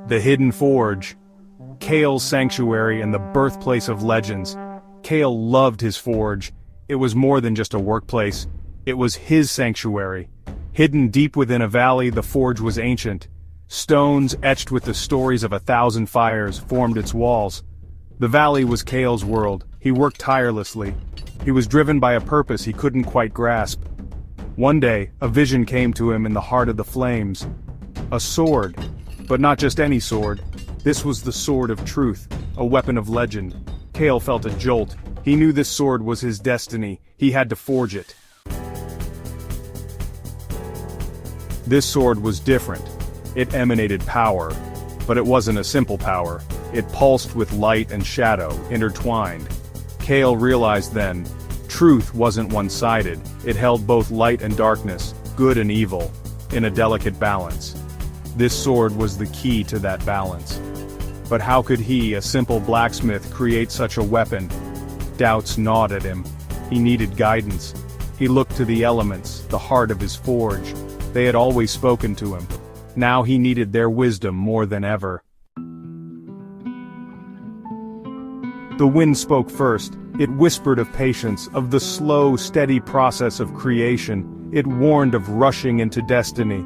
The Hidden Forge. Kaels' sanctuary and the birthplace of legends. Kael loved his forge. It was more than just a workplace. It was his sanctuary. Hidden deep within a valley, the forge was ancient. Stones etched with the stories of 1,000 fires formed its walls. The valley was Kael's world. He worked tirelessly. He was driven by a purpose he couldn't quite grasp. One day, a vision came to him in the heart of the flames. A sword. But not just any sword. This was the sword of truth, a weapon of legend. Kael felt a jolt. He knew this sword was his destiny. He had to forge it. This sword was different. It emanated power. But it wasn't a simple power. It pulsed with light and shadow, intertwined. Kael realized then, truth wasn't one-sided. It held both light and darkness, good and evil, in a delicate balance. This sword was the key to that balance. But how could he, a simple blacksmith, create such a weapon? Doubts gnawed at him. He needed guidance. He looked to the elements, the heart of his forge. They had always spoken to him. Now he needed their wisdom more than ever. The wind spoke first. It whispered of patience, of the slow, steady process of creation. It warned of rushing into destiny.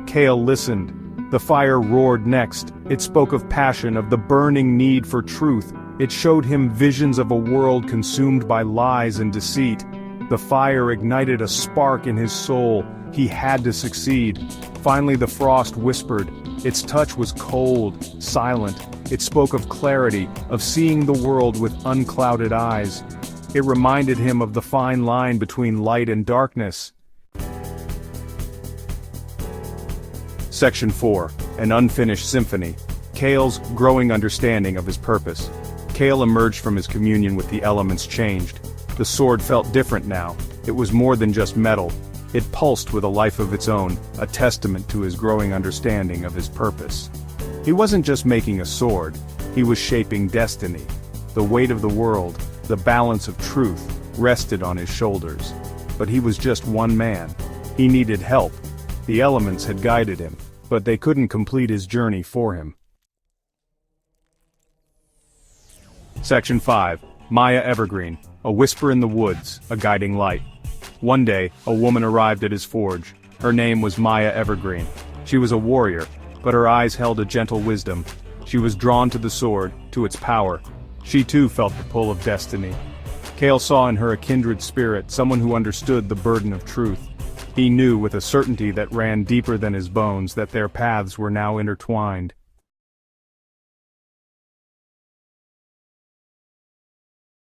Kael listened. The fire roared next. It spoke of passion, of the burning need for truth. It showed him visions of a world consumed by lies and deceit. The fire ignited a spark in his soul. He had to succeed. Finally the frost whispered. Its touch was cold, silent. It spoke of clarity, of seeing the world with unclouded eyes. It reminded him of the fine line between light and darkness. Section 4. An Unfinished Symphony. Kael's growing understanding of his purpose. Kael emerged from his communion with the elements changed. The sword felt different now. It was more than just metal. It pulsed with a life of its own, a testament to his growing understanding of his purpose. He wasn't just making a sword, he was shaping destiny. The weight of the world, the balance of truth, rested on his shoulders. But he was just one man. He needed help. The elements had guided him, but they couldn't complete his journey for him. Section 5. Maya Evergreen. A whisper in the woods, a guiding light. One day, a woman arrived at his forge. Her name was Maya Evergreen. She was a warrior, but her eyes held a gentle wisdom. She was drawn to the sword, to its power. She too felt the pull of destiny. Kael saw in her a kindred spirit, someone who understood the burden of truth. He knew with a certainty that ran deeper than his bones that their paths were now intertwined.